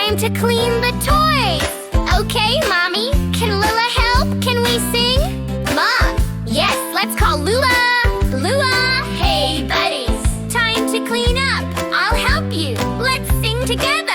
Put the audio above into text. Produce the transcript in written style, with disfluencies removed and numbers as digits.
time to clean the toys. Okay, Mommy, can Lulla help? Can we sing? Mom, yes, let's call Lulla. Lulla, hey buddies, time to clean up. I'll help you. Let's sing together.